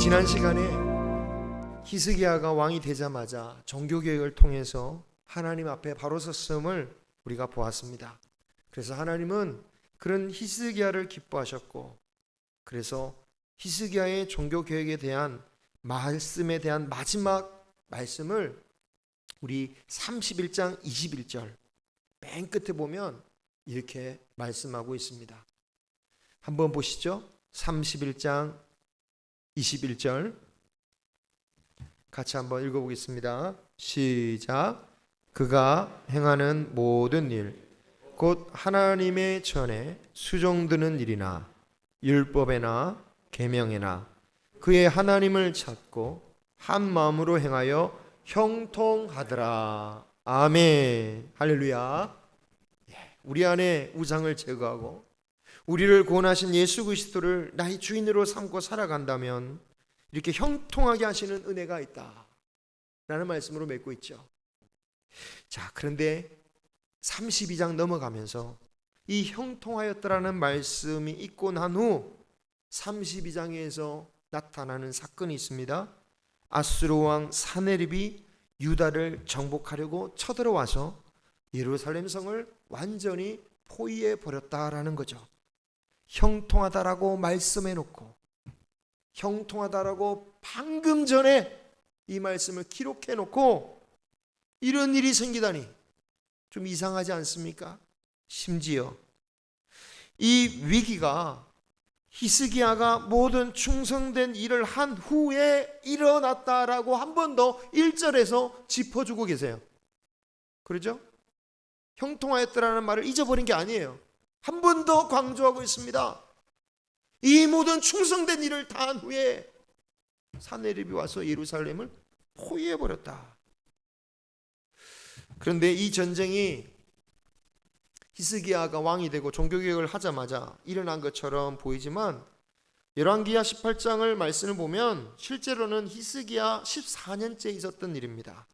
지난 시간에 히스기야가 왕이 되자마자 종교개혁을 통해서 하나님 앞에 바로 섰음을 우리가 보았습니다. 그래서 하나님은 그런 히스기야를 기뻐하셨고, 그래서 히스기야의 종교개혁에 대한 말씀에 대한 마지막 말씀을 우리 31장 21절 맨 끝에 보면 이렇게 말씀하고 있습니다. 한번 보시죠. 31장 21절 같이 한번 읽어보겠습니다. 시작. 그가 행하는 모든 일, 곧 하나님의 전에 수종드는 일이나 율법에나 계명에나 그의 하나님을 찾고 한 마음으로 행하여 형통하더라. 아멘. 할렐루야. 우리 안에 우상을 제거하고 우리를 구원하신 예수 그리스도를 나의 주인으로 삼고 살아간다면 이렇게 형통하게 하시는 은혜가 있다 라는 말씀으로 맺고 있죠. 자, 그런데 32장 넘어가면서 이 형통하였다라는 말씀이 있고 난 후 32장에서 나타나는 사건이 있습니다. 아수르 왕 사네립이 유다를 정복하려고 쳐들어와서 예루살렘 성을 완전히 포위해 버렸다라는 거죠. 형통하다라고 말씀해 놓고, 형통하다라고 방금 전에 이 말씀을 기록해 놓고 이런 일이 생기다니 좀 이상하지 않습니까? 심지어 이 위기가 히스기야가 모든 충성된 일을 한 후에 일어났다라고 한 번 더 1절에서 짚어주고 계세요. 그렇죠? 형통하였다라는 말을 잊어버린 게 아니에요. 한 번 더 강조하고 있습니다. 이 모든 충성된 일을 다 한 후에 사네립이 와서 예루살렘을 포위해버렸다. 그런데 이 전쟁이 히스기야가 왕이 되고 종교개혁을 하자마자 일어난 것처럼 보이지만 열왕기하 18장을 말씀을 보면 실제로는 히스기야 14년째 있었던 일입니다.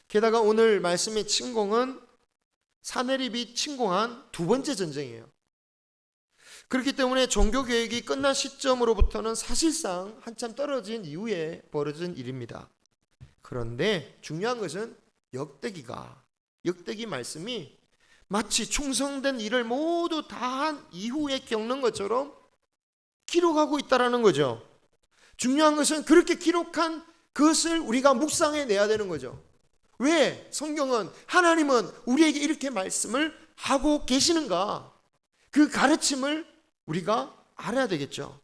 게다가 오늘 말씀의 침공은 사네립이 침공한 두 번째 전쟁이에요. 그렇기 때문에 종교개혁이 끝난 시점으로부터는 사실상 한참 떨어진 이후에 벌어진 일입니다. 그런데 중요한 것은 역대기 말씀이 마치 충성된 일을 모두 다 한 이후에 겪는 것처럼 기록하고 있다는 거죠. 중요한 것은 그렇게 기록한 그것을 우리가 묵상해 내야 되는 거죠. 왜 성경은, 하나님은 우리에게 이렇게 말씀을 하고 계시는가? 그 가르침을 우리가 알아야 되겠죠.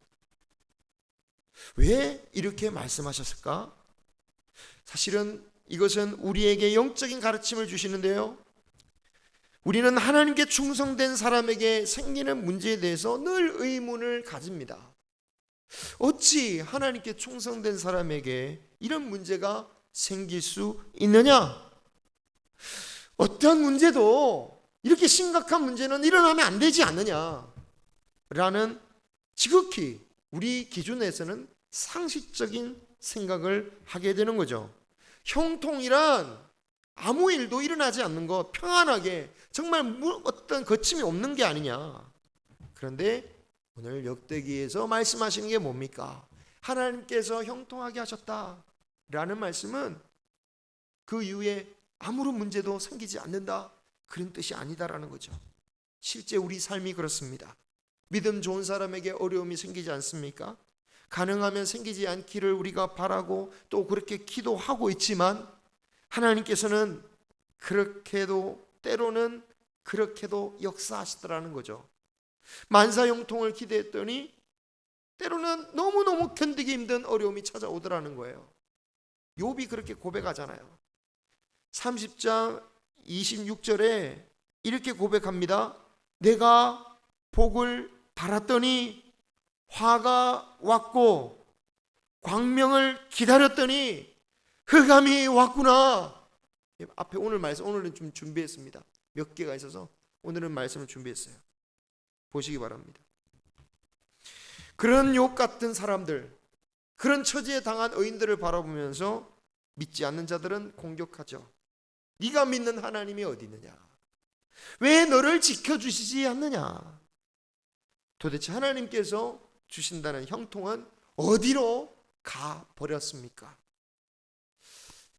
왜 이렇게 말씀하셨을까? 사실은 이것은 우리에게 영적인 가르침을 주시는데요, 우리는 하나님께 충성된 사람에게 생기는 문제에 대해서 늘 의문을 가집니다. 어찌 하나님께 충성된 사람에게 이런 문제가 생길 수 있느냐? 어떠한 문제도 이렇게 심각한 문제는 일어나면 안 되지 않느냐? 라는 지극히 우리 기준에서는 상식적인 생각을 하게 되는 거죠. 형통이란 아무 일도 일어나지 않는 것, 평안하게 정말 어떤 거침이 없는 게 아니냐. 그런데 오늘 역대기에서 말씀하시는 게 뭡니까? 하나님께서 형통하게 하셨다라는 말씀은 그 이후에 아무런 문제도 생기지 않는다, 그런 뜻이 아니다라는 거죠. 실제 우리 삶이 그렇습니다. 믿음 좋은 사람에게 어려움이 생기지 않습니까? 가능하면 생기지 않기를 우리가 바라고 또 그렇게 기도하고 있지만 하나님께서는 그렇게도 때로는 그렇게도 역사하시더라는 거죠. 만사형통을 기대했더니 때로는 너무너무 견디기 힘든 어려움이 찾아오더라는 거예요. 욥이 그렇게 고백하잖아요. 30장 26절에 이렇게 고백합니다. 내가 복을 바랐더니 화가 왔고 광명을 기다렸더니 흑암이 왔구나. 앞에 오늘 말씀, 오늘은 좀 준비했습니다. 몇 개가 있어서 오늘은 말씀을 준비했어요. 보시기 바랍니다. 그런 욥 같은 사람들, 그런 처지에 당한 의인들을 바라보면서 믿지 않는 자들은 공격하죠. 네가 믿는 하나님이 어디 있느냐? 왜 너를 지켜주시지 않느냐? 도대체 하나님께서 주신다는 형통은 어디로 가버렸습니까?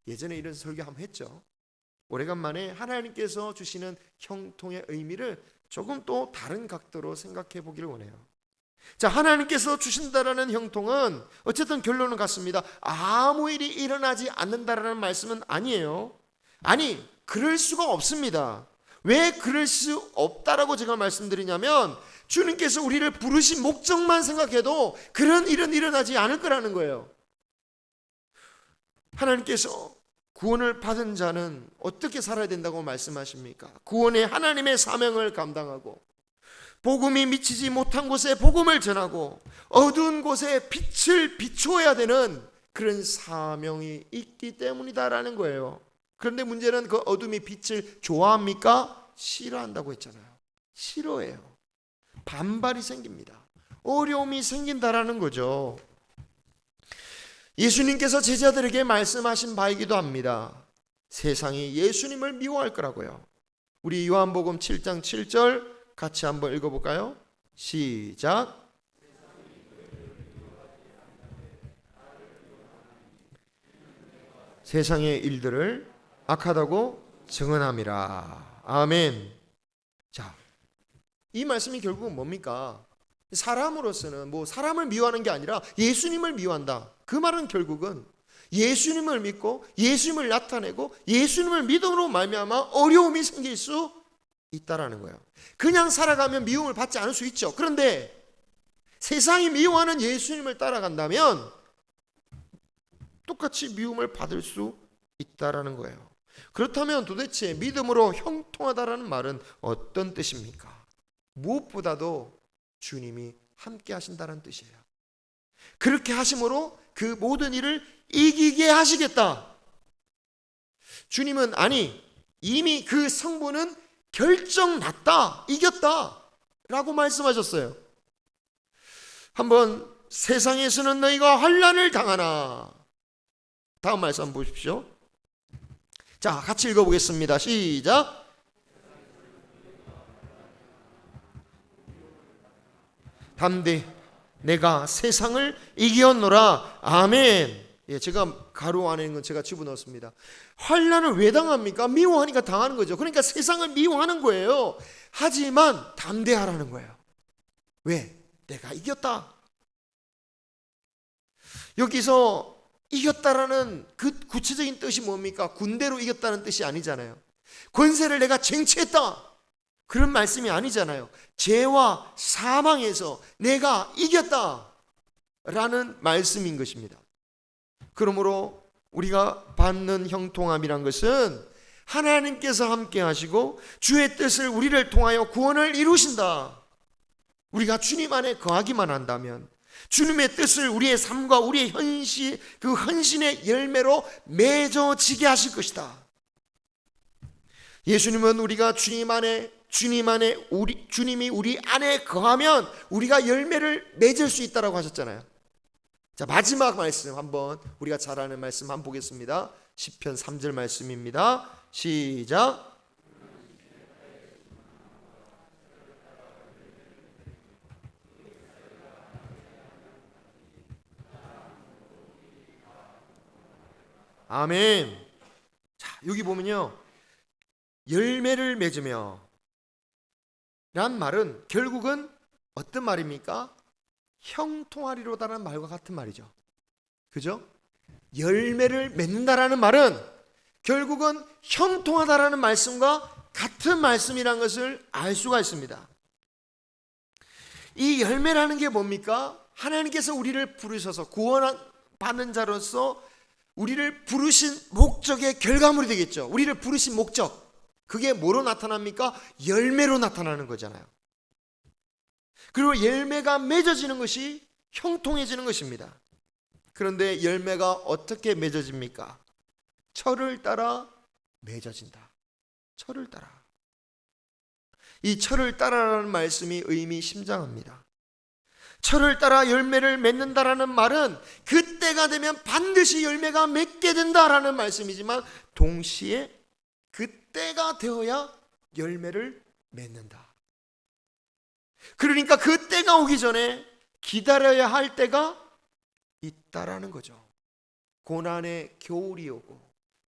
예전에 이런 설교 한번 했죠. 오래간만에 하나님께서 주시는 형통의 의미를 조금 또 다른 각도로 생각해 보기를 원해요. 자, 하나님께서 주신다라는 형통은 어쨌든 결론은 같습니다. 아무 일이 일어나지 않는다라는 말씀은 아니에요. 아니, 그럴 수가 없습니다. 왜 그럴 수 없다라고 제가 말씀드리냐면, 주님께서 우리를 부르신 목적만 생각해도 그런 일은 일어나지 않을 거라는 거예요. 하나님께서 구원을 받은 자는 어떻게 살아야 된다고 말씀하십니까? 구원의 하나님의 사명을 감당하고, 복음이 미치지 못한 곳에 복음을 전하고, 어두운 곳에 빛을 비추어야 되는 그런 사명이 있기 때문이다라는 거예요. 그런데 문제는 그 어둠이 빛을 좋아합니까? 싫어한다고 했잖아요. 싫어해요. 반발이 생깁니다. 어려움이 생긴다라는 거죠. 예수님께서 제자들에게 말씀하신 바이기도 합니다. 세상이 예수님을 미워할 거라고요. 우리 요한복음 7장 7절 같이 한번 읽어볼까요? 시작. 세상의 일들을 악하다고 증언함이라. 아멘. 자, 이 말씀이 결국은 뭡니까? 사람으로서는 사람을 미워하는 게 아니라 예수님을 미워한다. 그 말은 결국은 예수님을 믿고 예수님을 나타내고 예수님을 믿음으로 말미암아 어려움이 생길 수 있다라는 거예요. 그냥 살아가면 미움을 받지 않을 수 있죠. 그런데 세상이 미워하는 예수님을 따라간다면 똑같이 미움을 받을 수 있다라는 거예요. 그렇다면 도대체 믿음으로 형통하다라는 말은 어떤 뜻입니까? 무엇보다도 주님이 함께 하신다는 뜻이에요. 그렇게 하심으로 그 모든 일을 이기게 하시겠다. 주님은 이미 그 성부는 결정났다, 이겼다 라고 말씀하셨어요. 한번 세상에서는 너희가 환난을 당하나. 다음 말씀 한번 보십시오. 자, 같이 읽어보겠습니다. 시작. 담대 내가 세상을 이겼노라. 아멘. 예, 제가 가로 안에 있는 건 제가 집어넣었습니다. 환난을 왜 당합니까? 미워하니까 당하는 거죠. 그러니까 세상을 미워하는 거예요. 하지만 담대하라는 거예요. 왜? 내가 이겼다. 여기서 이겼다라는 그 구체적인 뜻이 뭡니까? 군대로 이겼다는 뜻이 아니잖아요. 권세를 내가 쟁취했다, 그런 말씀이 아니잖아요. 죄와 사망에서 내가 이겼다 라는 말씀인 것입니다. 그러므로 우리가 받는 형통함이란 것은 하나님께서 함께 하시고 주의 뜻을 우리를 통하여 구원을 이루신다. 우리가 주님 안에 거하기만 한다면 주님의 뜻을 우리의 삶과 우리의 그 헌신의 열매로 맺어지게 하실 것이다. 예수님은 우리가 주님이 우리 안에 거하면 우리가 열매를 맺을 수 있다라고 하셨잖아요. 자, 마지막 말씀 한번 우리가 잘 아는 말씀 한번 보겠습니다. 시편 3절 말씀입니다. 시작. 아멘. 자, 여기 보면요, 열매를 맺으며 란 말은 결국은 어떤 말입니까? 형통하리로다라는 말과 같은 말이죠. 그죠? 열매를 맺는다라는 말은 결국은 형통하다라는 말씀과 같은 말씀이라는 것을 알 수가 있습니다. 이 열매라는 게 뭡니까? 하나님께서 우리를 부르셔서 구원받는 자로서 우리를 부르신 목적의 결과물이 되겠죠. 우리를 부르신 목적, 그게 뭐로 나타납니까? 열매로 나타나는 거잖아요. 그리고 열매가 맺어지는 것이 형통해지는 것입니다. 그런데 열매가 어떻게 맺어집니까? 철을 따라 맺어진다. 철을 따라. 이 철을 따라라는 말씀이 의미심장합니다. 철을 따라 열매를 맺는다라는 말은 그때가 되면 반드시 열매가 맺게 된다라는 말씀이지만 동시에 그때가 되어야 열매를 맺는다. 그러니까 그때가 오기 전에 기다려야 할 때가 있다라는 거죠. 고난의 겨울이 오고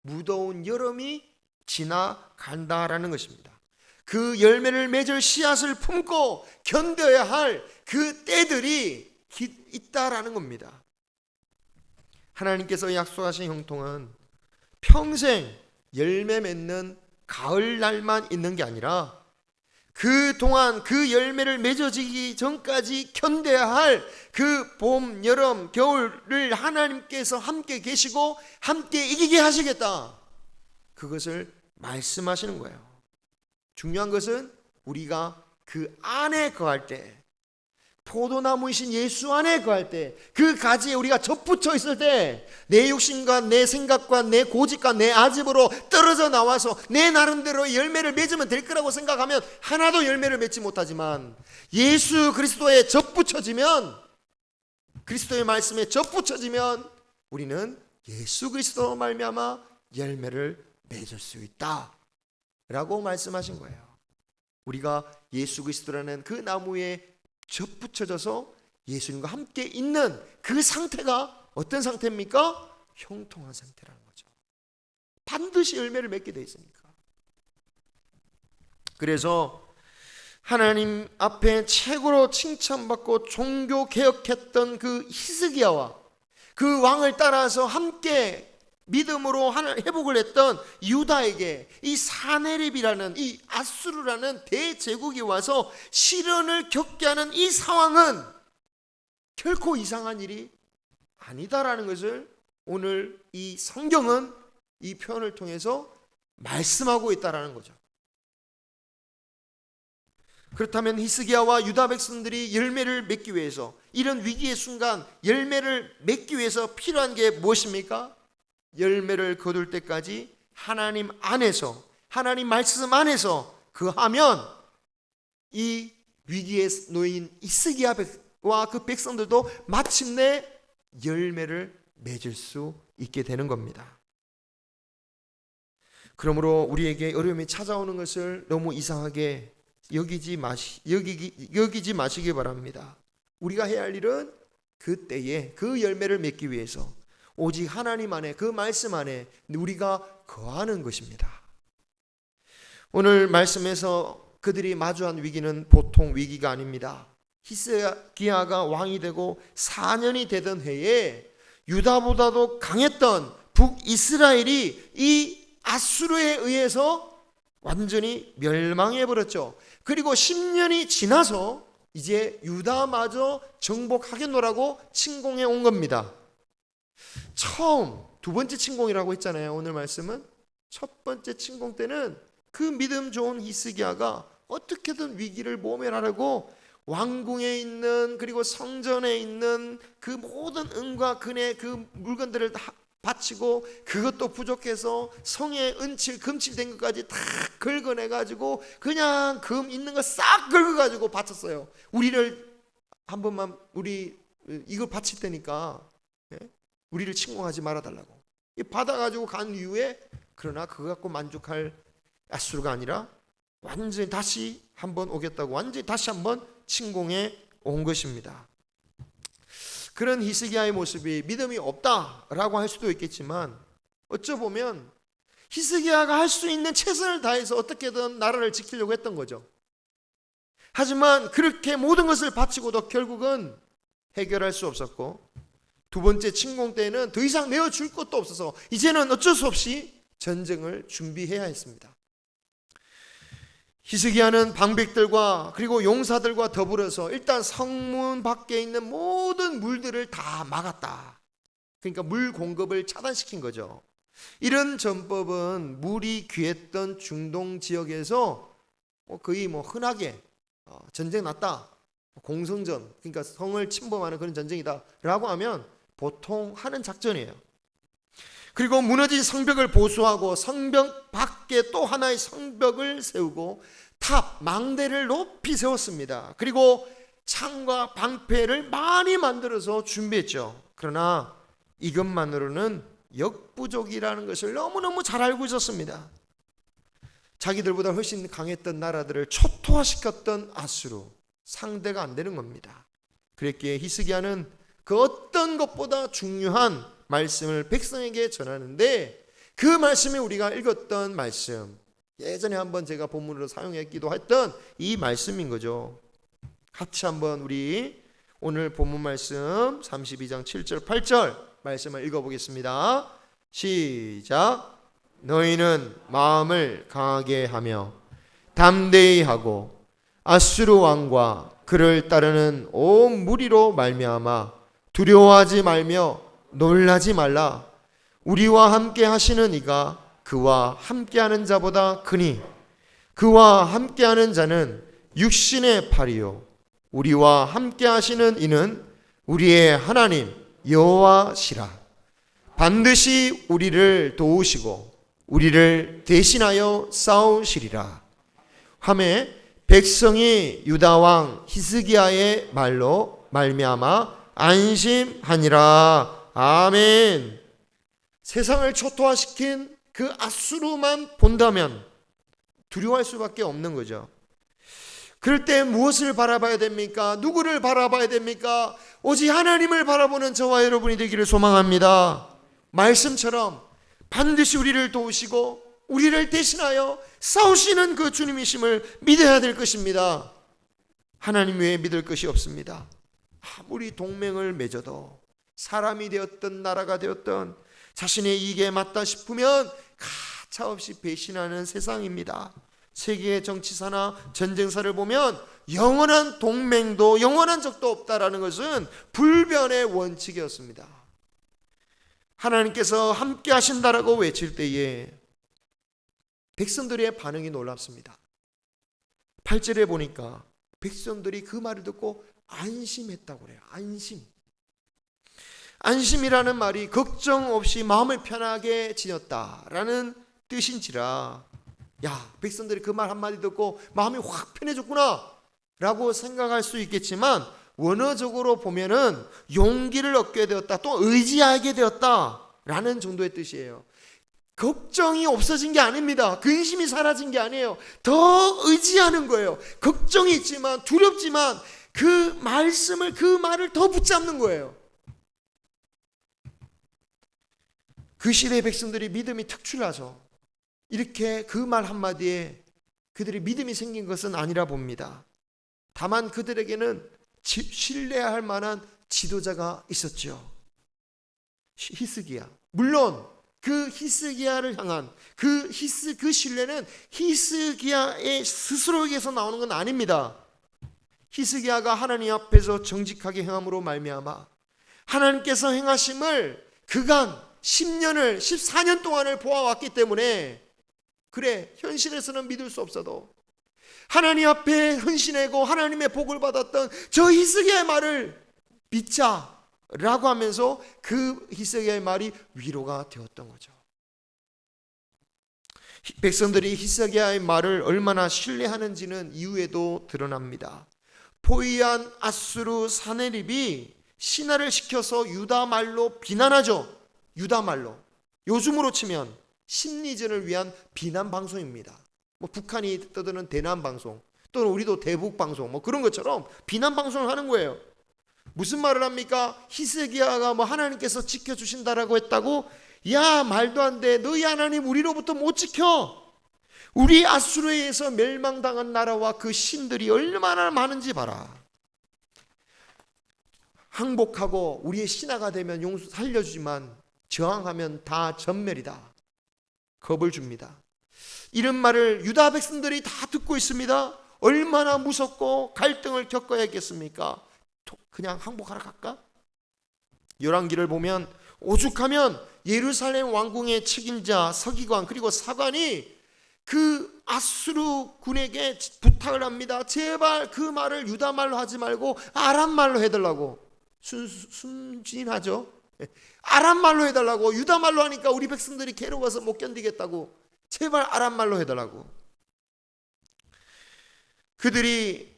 무더운 여름이 지나간다라는 것입니다. 그 열매를 맺을 씨앗을 품고 견뎌야 할 그 때들이 있다라는 겁니다. 하나님께서 약속하신 형통은 평생 열매 맺는 가을날만 있는 게 아니라 그동안 그 열매를 맺어지기 전까지 견뎌야 할 그 봄, 여름, 겨울을 하나님께서 함께 계시고 함께 이기게 하시겠다. 그것을 말씀하시는 거예요. 중요한 것은 우리가 그 안에 거할 때, 포도나무이신 예수 안에 거할 때, 그 가지에 우리가 접붙여 있을 때 내 욕심과 내 생각과 내 고집과 내 아집으로 떨어져 나와서 내 나름대로 열매를 맺으면 될 거라고 생각하면 하나도 열매를 맺지 못하지만, 예수 그리스도에 접붙여지면, 그리스도의 말씀에 접붙여지면 우리는 예수 그리스도로 말미암아 열매를 맺을 수 있다 라고 말씀하신 거예요. 우리가 예수 그리스도라는 그 나무에 접붙여져서 예수님과 함께 있는 그 상태가 어떤 상태입니까? 형통한 상태라는 거죠. 반드시 열매를 맺게 돼 있으니까. 그래서 하나님 앞에 최고로 칭찬받고 종교개혁했던 그 히스기야와 그 왕을 따라서 함께 믿음으로 회복을 했던 유다에게 이 사네립이라는, 이 아수르라는 대제국이 와서 시련을 겪게 하는 이 상황은 결코 이상한 일이 아니다라는 것을 오늘 이 성경은 이 표현을 통해서 말씀하고 있다라는 거죠. 그렇다면 히스기야와 유다 백성들이 열매를 맺기 위해서, 이런 위기의 순간 열매를 맺기 위해서 필요한 게 무엇입니까? 열매를 거둘 때까지 하나님 안에서, 하나님 말씀 안에서 거하면 이 위기에 놓인 히스기야와 그 백성들도 마침내 열매를 맺을 수 있게 되는 겁니다. 그러므로 우리에게 어려움이 찾아오는 것을 너무 이상하게 여기지 마시기 바랍니다. 우리가 해야 할 일은 그때에 그 열매를 맺기 위해서 오직 하나님 안에, 그 말씀 안에 우리가 거하는 것입니다. 오늘 말씀에서 그들이 마주한 위기는 보통 위기가 아닙니다. 히스기야가 왕이 되고 4년이 되던 해에 유다보다도 강했던 북이스라엘이 이 아수르에 의해서 완전히 멸망해 버렸죠. 그리고 10년이 지나서 이제 유다마저 정복하겠노라고 침공해 온 겁니다. 처음, 두 번째 침공이라고 했잖아요. 오늘 말씀은 첫 번째 침공 때는 그 믿음 좋은 히스기야가 어떻게든 위기를 모면하려고 왕궁에 있는, 그리고 성전에 있는 그 모든 은과 금의 그 물건들을 다 바치고, 그것도 부족해서 성에 은칠 금칠된 것까지 다 긁어내가지고 그냥 금 있는 거 싹 긁어가지고 바쳤어요. 우리를 한 번만, 우리 이거 바칠 테니까 우리를 침공하지 말아달라고 받아가지고 간 이후에, 그러나 그거 갖고 만족할 아수르가 아니라 완전히 다시 한번 오겠다고 완전히 다시 한번 침공해 온 것입니다. 그런 히스기야의 모습이 믿음이 없다라고 할 수도 있겠지만, 어쩌보면 히스기야가 할 수 있는 최선을 다해서 어떻게든 나라를 지키려고 했던 거죠. 하지만 그렇게 모든 것을 바치고도 결국은 해결할 수 없었고, 두 번째 침공 때에는 더 이상 내어줄 것도 없어서 이제는 어쩔 수 없이 전쟁을 준비해야 했습니다. 히스기야는 방백들과 그리고 용사들과 더불어서 일단 성문 밖에 있는 모든 물들을 다 막았다. 그러니까 물 공급을 차단시킨 거죠. 이런 전법은 물이 귀했던 중동 지역에서 거의 흔하게 전쟁 났다, 공성전, 그러니까 성을 침범하는 그런 전쟁이다 라고 하면 보통 하는 작전이에요. 그리고 무너진 성벽을 보수하고 성벽 밖에 또 하나의 성벽을 세우고 탑, 망대를 높이 세웠습니다. 그리고 창과 방패를 많이 만들어서 준비했죠. 그러나 이것만으로는 역부족이라는 것을 너무너무 잘 알고 있었습니다. 자기들보다 훨씬 강했던 나라들을 초토화시켰던 아수르, 상대가 안 되는 겁니다. 그랬기에 히스기야는 그 어떤 것보다 중요한 말씀을 백성에게 전하는데, 그 말씀이 우리가 읽었던 말씀, 예전에 한번 제가 본문으로 사용했기도 했던 이 말씀인 거죠. 같이 한번 우리 오늘 본문 말씀 32장 7절 8절 말씀을 읽어보겠습니다. 시작. 너희는 마음을 강하게 하며 담대히 하고 아수르 왕과 그를 따르는 온 무리로 말미암아 두려워하지 말며 놀라지 말라. 우리와 함께 하시는 이가 그와 함께하는 자보다 크니 그와 함께하는 자는 육신의 팔이요 우리와 함께하시는 이는 우리의 하나님 여호와시라. 반드시 우리를 도우시고 우리를 대신하여 싸우시리라 하매 백성이 유다 왕 히스기야의 말로 말미암아 안심하니라. 아멘. 세상을 초토화시킨 그 아수르만 본다면 두려워할 수밖에 없는 거죠. 그럴 때 무엇을 바라봐야 됩니까? 누구를 바라봐야 됩니까? 오직 하나님을 바라보는 저와 여러분이 되기를 소망합니다. 말씀처럼 반드시 우리를 도우시고 우리를 대신하여 싸우시는 그 주님이심을 믿어야 될 것입니다. 하나님 외에 믿을 것이 없습니다. 아무리 동맹을 맺어도 사람이 되었든 나라가 되었든 자신의 이익에 맞다 싶으면 가차없이 배신하는 세상입니다. 세계의 정치사나 전쟁사를 보면 영원한 동맹도 영원한 적도 없다라는 것은 불변의 원칙이었습니다. 하나님께서 함께 하신다라고 외칠 때에 백성들의 반응이 놀랍습니다. 8절에 보니까 백성들이 그 말을 듣고 안심했다고 그래요. 안심이라는 말이 걱정 없이 마음을 편하게 지녔다라는 뜻인지라, 야, 백성들이 그 말 한마디 듣고 마음이 확 편해졌구나 라고 생각할 수 있겠지만, 원어적으로 보면은 용기를 얻게 되었다, 또 의지하게 되었다 라는 정도의 뜻이에요. 걱정이 없어진 게 아닙니다. 근심이 사라진 게 아니에요. 더 의지하는 거예요. 걱정이 있지만, 두렵지만 그 말씀을, 그 말을 더 붙잡는 거예요. 그 시대의 백성들이 믿음이 특출나죠. 이렇게 그 말 한마디에 그들이 믿음이 생긴 것은 아니라 봅니다. 다만 그들에게는 신뢰할 만한 지도자가 있었죠. 히스기야. 물론 그 히스기야를 향한 그 신뢰는 히스기야의 스스로에게서 나오는 건 아닙니다. 히스기야가 하나님 앞에서 정직하게 행함으로 말미암아 하나님께서 행하심을 그간 10년을 14년 동안을 보아왔기 때문에, 그래, 현실에서는 믿을 수 없어도 하나님 앞에 헌신하고 하나님의 복을 받았던 저 히스기야의 말을 믿자라고 하면서 그 히스기야의 말이 위로가 되었던 거죠. 백성들이 히스기야의 말을 얼마나 신뢰하는지는 이후에도 드러납니다. 포위한 아수르 사네립이 신하를 시켜서 유다 말로 비난하죠. 유다 말로. 요즘으로 치면 심리전을 위한 비난 방송입니다. 뭐 북한이 떠드는 대남 방송, 또는 우리도 대북 방송, 뭐 그런 것처럼 비난 방송을 하는 거예요. 무슨 말을 합니까? 히스기야가 뭐 하나님께서 지켜주신다라고 했다고? 야, 말도 안 돼. 너희 하나님 우리로부터 못 지켜. 우리 아수르에 의해서 멸망당한 나라와 그 신들이 얼마나 많은지 봐라. 항복하고 우리의 신하가 되면 용수 살려주지만 저항하면 다 전멸이다. 겁을 줍니다. 이런 말을 유다 백성들이 다 듣고 있습니다. 얼마나 무섭고 갈등을 겪어야겠습니까? 그냥 항복하러 갈까? 열왕기를 보면 오죽하면 예루살렘 왕궁의 책임자 서기관 그리고 사관이 그 아수르 군에게 부탁을 합니다. 제발 그 말을 유다 말로 하지 말고 아람 말로 해달라고. 순진하죠. 아람 말로 해달라고. 유다 말로 하니까 우리 백성들이 괴로워서 못 견디겠다고. 제발 아람 말로 해달라고. 그들이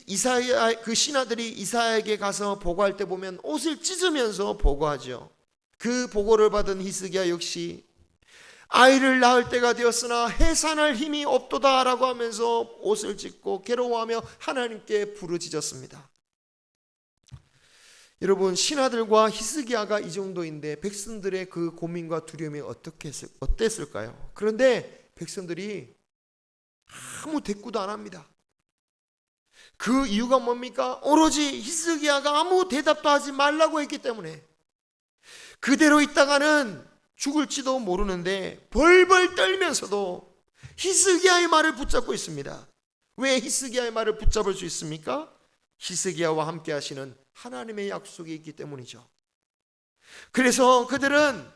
이사야, 그 신하들이 이사야에게 가서 보고할 때 보면 옷을 찢으면서 보고하죠. 그 보고를 받은 히스기야 역시 아이를 낳을 때가 되었으나 해산할 힘이 없도다라고 하면서 옷을 찢고 괴로워하며 하나님께 부르짖었습니다. 여러분, 신하들과 히스기야가 이 정도인데 백성들의 그 고민과 두려움이 어땠을까요? 그런데 백성들이 아무 대꾸도 안 합니다. 그 이유가 뭡니까? 오로지 히스기야가 아무 대답도 하지 말라고 했기 때문에. 그대로 있다가는 죽을지도 모르는데 벌벌 떨면서도 히스기야의 말을 붙잡고 있습니다. 왜 히스기야의 말을 붙잡을 수 있습니까? 히스기야와 함께 하시는 하나님의 약속이 있기 때문이죠. 그래서 그들은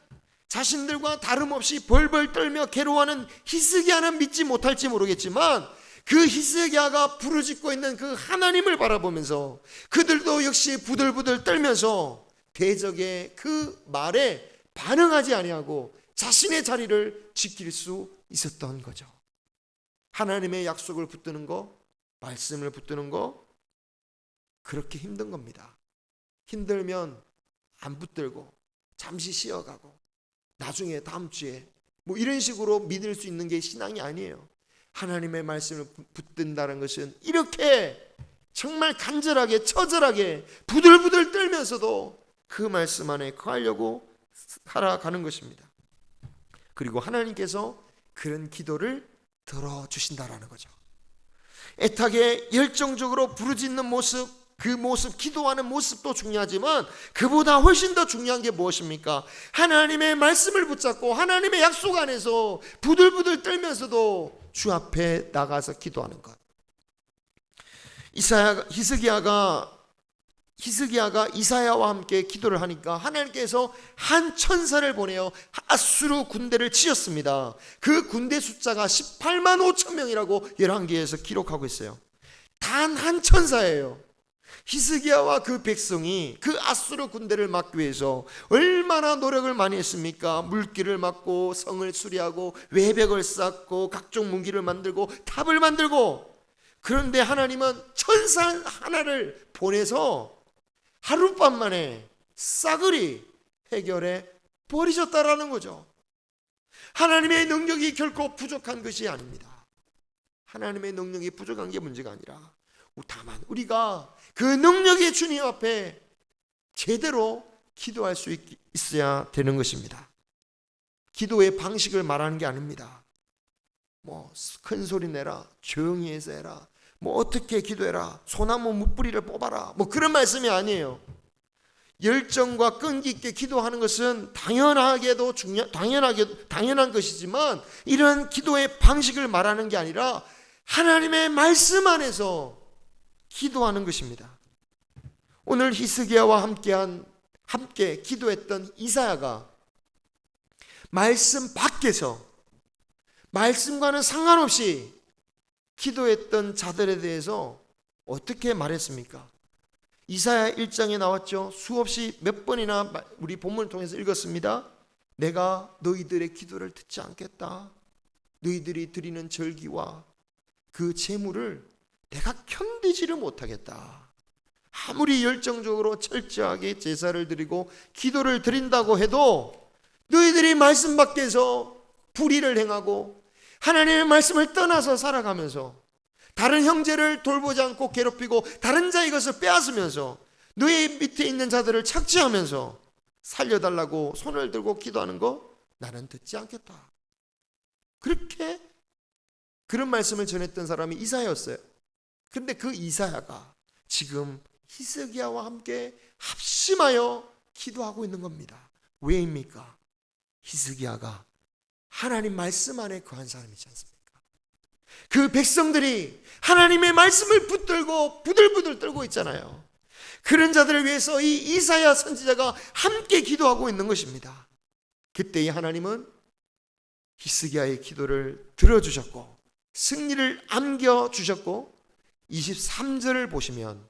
자신들과 다름없이 벌벌 떨며 괴로워하는 히스기야는 믿지 못할지 모르겠지만 그 히스기야가 부르짖고 있는 그 하나님을 바라보면서 그들도 역시 부들부들 떨면서 대적의 그 말에 반응하지 아니하고 자신의 자리를 지킬 수 있었던 거죠. 하나님의 약속을 붙드는 거, 말씀을 붙드는 거 그렇게 힘든 겁니다. 힘들면 안 붙들고 잠시 쉬어가고 나중에 다음 주에 뭐 이런 식으로 믿을 수 있는 게 신앙이 아니에요. 하나님의 말씀을 붙든다는 것은 이렇게 정말 간절하게 처절하게 부들부들 떨면서도 그 말씀 안에 거하려고 살아가는 것입니다. 그리고 하나님께서 그런 기도를 들어주신다라는 거죠. 애타게 열정적으로 부르짖는 모습, 그 모습, 기도하는 모습도 중요하지만 그보다 훨씬 더 중요한 게 무엇입니까? 하나님의 말씀을 붙잡고 하나님의 약속 안에서 부들부들 떨면서도 주 앞에 나가서 기도하는 것. 히스기야가 이사야와 함께 기도를 하니까 하나님께서 한 천사를 보내어 아수르 군대를 치셨습니다. 그 군대 숫자가 18만 5천 명이라고 열왕기에서 기록하고 있어요. 단 한 천사예요. 히스기야와 그 백성이 그 아수르 군대를 막기 위해서 얼마나 노력을 많이 했습니까? 물길을 막고 성을 수리하고 외벽을 쌓고 각종 무기를 만들고 탑을 만들고. 그런데 하나님은 천사 하나를 보내서 하룻밤 만에 싸그리 해결해 버리셨다라는 거죠. 하나님의 능력이 결코 부족한 것이 아닙니다. 하나님의 능력이 부족한 게 문제가 아니라 다만 우리가 그 능력의 주님 앞에 제대로 기도할 수 있어야 되는 것입니다. 기도의 방식을 말하는 게 아닙니다. 뭐 큰 소리 내라, 조용히 해서 해라, 뭐 어떻게 기도해라, 소나무 무뿌리를 뽑아라, 뭐 그런 말씀이 아니에요. 열정과 끈기 있게 기도하는 것은 당연한 것이지만 이런 기도의 방식을 말하는 게 아니라 하나님의 말씀 안에서 기도하는 것입니다. 오늘 히스기야와 함께 기도했던 이사야가 말씀 밖에서 말씀과는 상관없이 기도했던 자들에 대해서 어떻게 말했습니까? 이사야 1장에 나왔죠. 수없이 몇 번이나 우리 본문을 통해서 읽었습니다. 내가 너희들의 기도를 듣지 않겠다. 너희들이 드리는 절기와 그 제물을 내가 견디지를 못하겠다. 아무리 열정적으로 철저하게 제사를 드리고 기도를 드린다고 해도 너희들이 말씀 밖에서 불의를 행하고 하나님의 말씀을 떠나서 살아가면서 다른 형제를 돌보지 않고 괴롭히고 다른 자의 것을 빼앗으면서 너희 밑에 있는 자들을 착취하면서 살려달라고 손을 들고 기도하는 거 나는 듣지 않겠다. 그렇게 그런 말씀을 전했던 사람이 이사야였어요. 그런데 그 이사야가 지금 히스기야와 함께 합심하여 기도하고 있는 겁니다. 왜입니까? 히스기야가 하나님 말씀 안에 거한 사람이지 않습니까? 그 백성들이 하나님의 말씀을 붙들고 부들부들 떨고 있잖아요. 그런 자들을 위해서 이 이사야 선지자가 함께 기도하고 있는 것입니다. 그때 하나님은 히스기야의 기도를 들어주셨고 승리를 안겨주셨고 23절을 보시면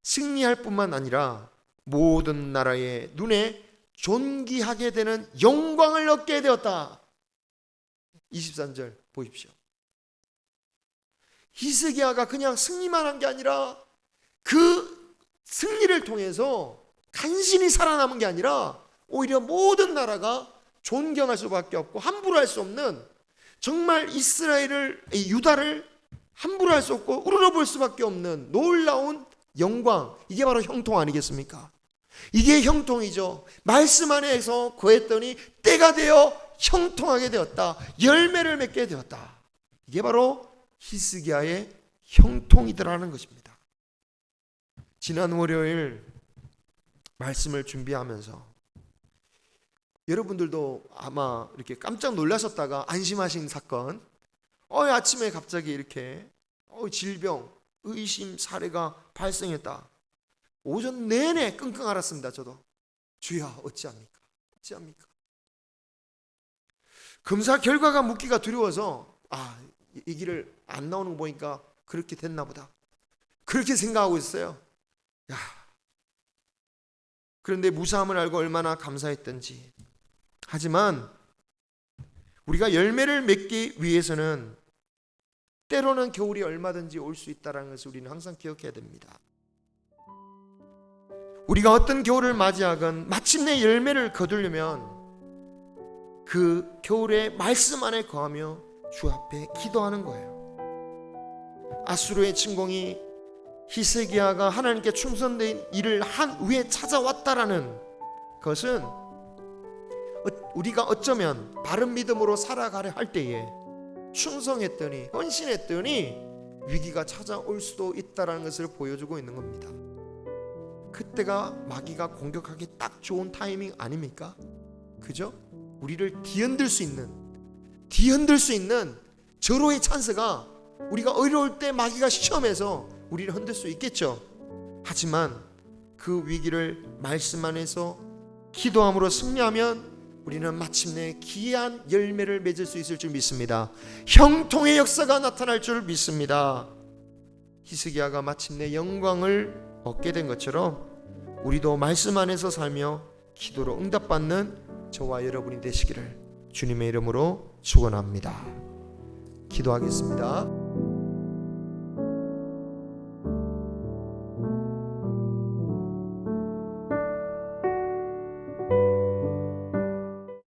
승리할 뿐만 아니라 모든 나라의 눈에 존귀하게 되는 영광을 얻게 되었다. 23절 보십시오. 히스기야가 그냥 승리만 한 게 아니라 그 승리를 통해서 간신히 살아남은 게 아니라 오히려 모든 나라가 존경할 수밖에 없고 함부로 할 수 없는 정말 유다를 함부로 할 수 없고 우러러볼 수밖에 없는 놀라운 영광, 이게 바로 형통 아니겠습니까? 이게 형통이죠. 말씀 안에서 거했더니 때가 되어 형통하게 되었다. 열매를 맺게 되었다. 이게 바로 히스기야의 형통이더라는 것입니다. 지난 월요일 말씀을 준비하면서 여러분들도 아마 이렇게 깜짝 놀라셨다가 안심하신 사건, 아침에 갑자기 이렇게 질병, 의심 사례가 발생했다. 오전 내내 끙끙 앓았습니다. 저도 주야 어찌합니까? 어찌합니까? 검사 결과가 묻기가 두려워서 이 길을 안 나오는 거 보니까 그렇게 됐나 보다, 그렇게 생각하고 있어요. 그런데 무사함을 알고 얼마나 감사했던지. 하지만 우리가 열매를 맺기 위해서는 때로는 겨울이 얼마든지 올 수 있다는 것을 우리는 항상 기억해야 됩니다. 우리가 어떤 겨울을 맞이하건 마침내 열매를 거두려면 그 겨울의 말씀 안에 거하며 주 앞에 기도하는 거예요. 아수르의 침공이 히스기야가 하나님께 충성된 일을 한 후에 찾아왔다라는 것은 우리가 어쩌면 바른 믿음으로 살아가려 할 때에 충성했더니 헌신했더니 위기가 찾아올 수도 있다는 것을 보여주고 있는 겁니다. 그때가 마귀가 공격하기 딱 좋은 타이밍 아닙니까? 그죠? 우리를 뒤흔들 수 있는 절호의 찬스가, 우리가 어려울 때 마귀가 시험해서 우리를 흔들 수 있겠죠. 하지만 그 위기를 말씀 안에서 기도함으로 승리하면 우리는 마침내 귀한 열매를 맺을 수 있을 줄 믿습니다. 형통의 역사가 나타날 줄 믿습니다. 히스기야가 마침내 영광을 얻게 된 것처럼 우리도 말씀 안에서 살며 기도로 응답받는 저와 여러분이 되시기를 주님의 이름으로 축원합니다. 기도하겠습니다.